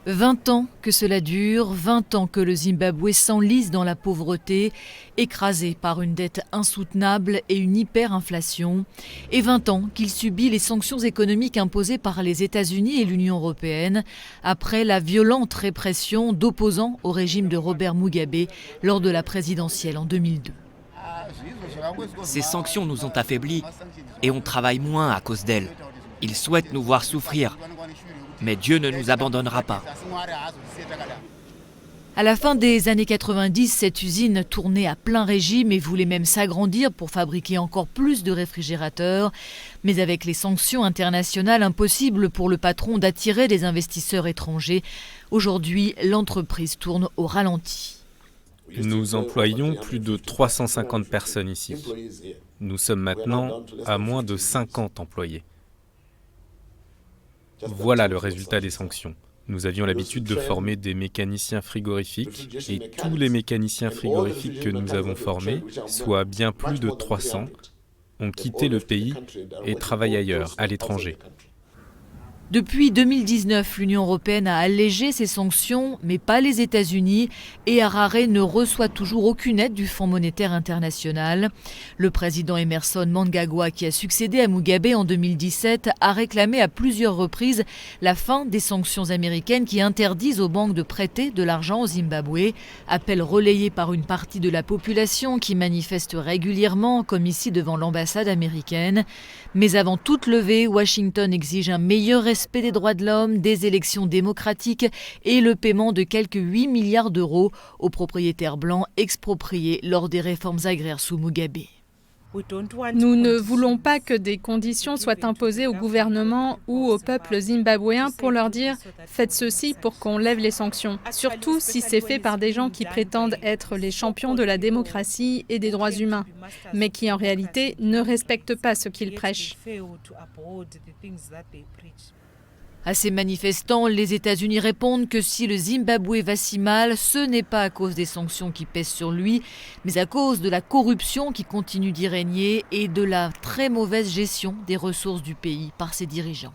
20 ans que cela dure, 20 ans que le Zimbabwe s'enlise dans la pauvreté, écrasé par une dette insoutenable et une hyperinflation, et 20 ans qu'il subit les sanctions économiques imposées par les États-Unis et l'Union européenne après la violente répression d'opposants au régime de Robert Mugabe lors de la présidentielle en 2002. Ces sanctions nous ont affaiblis et on travaille moins à cause d'elles. Ils souhaitent nous voir souffrir. Mais Dieu ne nous abandonnera pas. À la fin des années 90, cette usine tournait à plein régime et voulait même s'agrandir pour fabriquer encore plus de réfrigérateurs. Mais avec les sanctions internationales, impossible pour le patron d'attirer des investisseurs étrangers. Aujourd'hui, l'entreprise tourne au ralenti. Nous employons plus de 350 personnes ici. Nous sommes maintenant à moins de 50 employés. Voilà le résultat des sanctions. Nous avions l'habitude de former des mécaniciens frigorifiques et tous les mécaniciens frigorifiques que nous avons formés, soit bien plus de 300, ont quitté le pays et travaillent ailleurs, à l'étranger. Depuis 2019, l'Union européenne a allégé ses sanctions, mais pas les États-Unis, et Harare ne reçoit toujours aucune aide du Fonds monétaire international. Le président Emmerson Mnangagwa, qui a succédé à Mugabe en 2017, a réclamé à plusieurs reprises la fin des sanctions américaines qui interdisent aux banques de prêter de l'argent au Zimbabwe. Appel relayé par une partie de la population qui manifeste régulièrement, comme ici devant l'ambassade américaine. Mais avant toute levée, Washington exige un meilleur respect des droits de l'homme, des élections démocratiques et le paiement de quelques 8 milliards d'euros aux propriétaires blancs expropriés lors des réformes agraires sous Mugabe. Nous ne voulons pas que des conditions soient imposées au gouvernement ou au peuple zimbabwéen pour leur dire « faites ceci pour qu'on lève les sanctions ». Surtout si c'est fait par des gens qui prétendent être les champions de la démocratie et des droits humains, mais qui en réalité ne respectent pas ce qu'ils prêchent. À ces manifestants, les États-Unis répondent que si le Zimbabwe va si mal, ce n'est pas à cause des sanctions qui pèsent sur lui, mais à cause de la corruption qui continue d'y régner et de la très mauvaise gestion des ressources du pays par ses dirigeants.